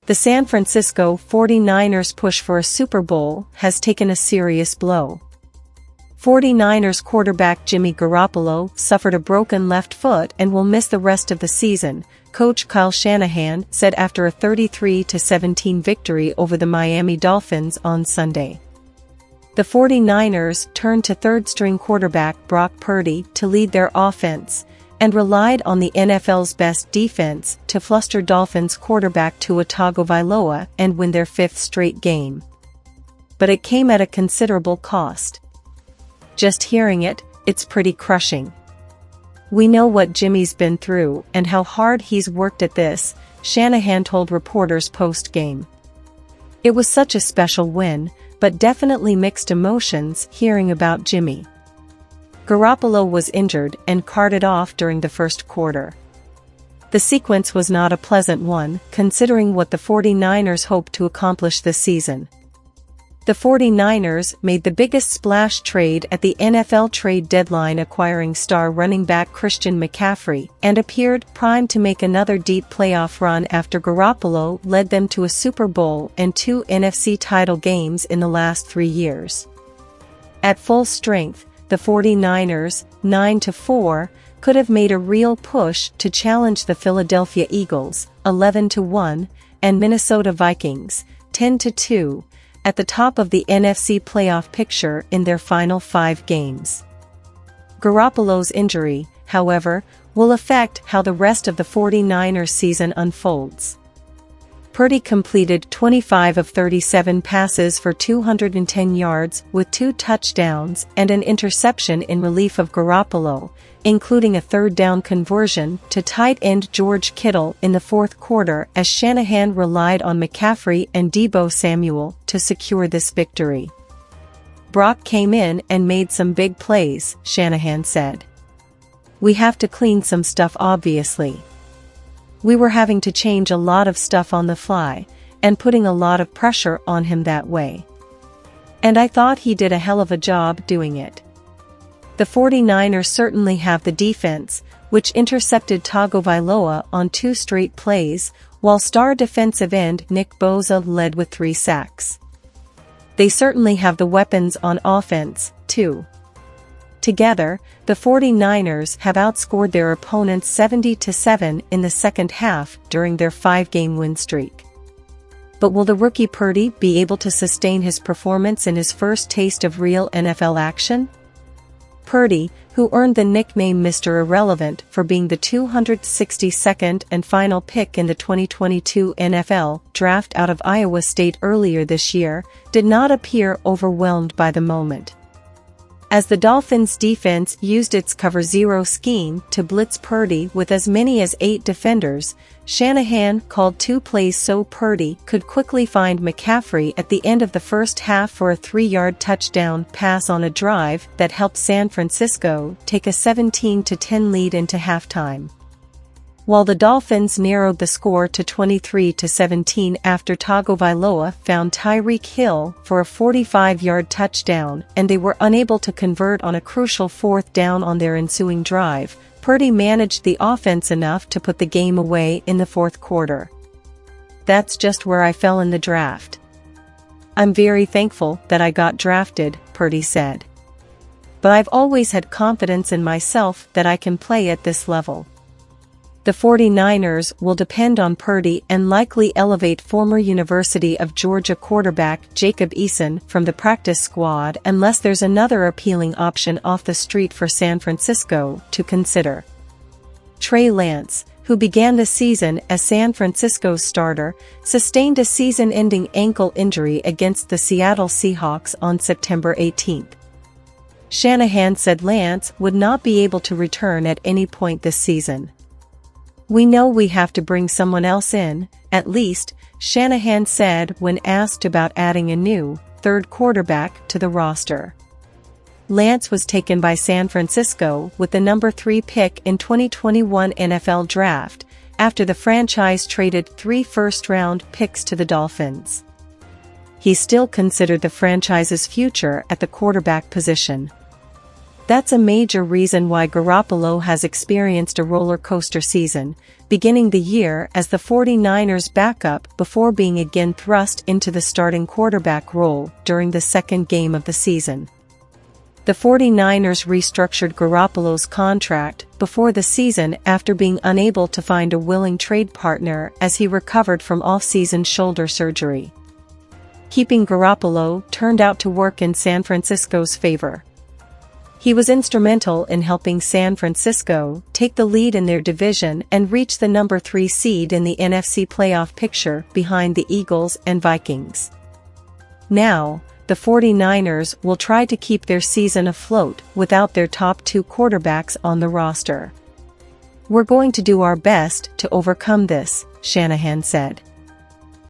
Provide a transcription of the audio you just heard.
The San Francisco 49ers push for a Super Bowl has taken a serious blow. 49ers quarterback Jimmy Garoppolo suffered a broken left foot and will miss the rest of the season, coach Kyle Shanahan said after a 33-17 victory over the Miami Dolphins on Sunday. The 49ers turned to third-string quarterback Brock Purdy to lead their offense, and relied on the NFL's best defense to fluster Dolphins quarterback Tua Tagovailoa and win their fifth straight game. But it came at a considerable cost. Just hearing it, it's pretty crushing. We know what Jimmy's been through and how hard he's worked at this, Shanahan told reporters post-game. It was such a special win, but definitely mixed emotions hearing about Jimmy. Garoppolo was injured and carted off during the first quarter. The sequence was not a pleasant one, considering what the 49ers hoped to accomplish this season. The 49ers made the biggest splash trade at the NFL trade deadline, acquiring star running back Christian McCaffrey, and appeared primed to make another deep playoff run after Garoppolo led them to a Super Bowl and 2 NFC title games in the last 3 years. At full strength, the 49ers, 9-4, could have made a real push to challenge the Philadelphia Eagles, 11-1, and Minnesota Vikings, 10-2, at the top of the NFC playoff picture in their final 5 games. Garoppolo's injury, however, will affect how the rest of the 49ers season unfolds. Purdy completed 25 of 37 passes for 210 yards with 2 touchdowns and an interception in relief of Garoppolo, including a third-down conversion to tight end George Kittle in the fourth quarter, as Shanahan relied on McCaffrey and Deebo Samuel to secure this victory. Brock came in and made some big plays, Shanahan said. We have to clean some stuff, obviously. We were having to change a lot of stuff on the fly, and putting a lot of pressure on him that way. And I thought he did a hell of a job doing it. The 49ers certainly have the defense, which intercepted Tagovailoa on 2 straight plays, while star defensive end Nick Bosa led with 3 sacks. They certainly have the weapons on offense, too. Together, the 49ers have outscored their opponents 70-7 in the second half during their 5-game win streak. But will the rookie Purdy be able to sustain his performance in his first taste of real NFL action? Purdy, who earned the nickname Mr. Irrelevant for being the 262nd and final pick in the 2022 NFL Draft out of Iowa State earlier this year, did not appear overwhelmed by the moment. As the Dolphins' defense used its cover zero scheme to blitz Purdy with as many as 8 defenders, Shanahan called 2 plays so Purdy could quickly find McCaffrey at the end of the first half for a 3-yard touchdown pass on a drive that helped San Francisco take a 17-10 lead into halftime. While the Dolphins narrowed the score to 23-17 after Tagovailoa found Tyreek Hill for a 45-yard touchdown and they were unable to convert on a crucial 4th down on their ensuing drive, Purdy managed the offense enough to put the game away in the 4th quarter. That's just where I fell in the draft. I'm very thankful that I got drafted, Purdy said. But I've always had confidence in myself that I can play at this level. The 49ers will depend on Purdy and likely elevate former University of Georgia quarterback Jacob Eason from the practice squad unless there's another appealing option off the street for San Francisco to consider. Trey Lance, who began the season as San Francisco's starter, sustained a season-ending ankle injury against the Seattle Seahawks on September 18. Shanahan said Lance would not be able to return at any point this season. We know we have to bring someone else in, at least, Shanahan said when asked about adding a new, 3rd quarterback to the roster. Lance was taken by San Francisco with the number 3 pick in 2021 NFL Draft, after the franchise traded 3 first-round picks to the Dolphins. He's still considered the franchise's future at the quarterback position. That's a major reason why Garoppolo has experienced a roller coaster season, beginning the year as the 49ers backup before being again thrust into the starting quarterback role during the second game of the season. The 49ers restructured Garoppolo's contract before the season after being unable to find a willing trade partner as he recovered from off-season shoulder surgery. Keeping Garoppolo turned out to work in San Francisco's favor. He was instrumental in helping San Francisco take the lead in their division and reach the number 3 seed in the NFC playoff picture behind the Eagles and Vikings. Now, the 49ers will try to keep their season afloat without their top 2 quarterbacks on the roster. "We're going to do our best to overcome this," Shanahan said.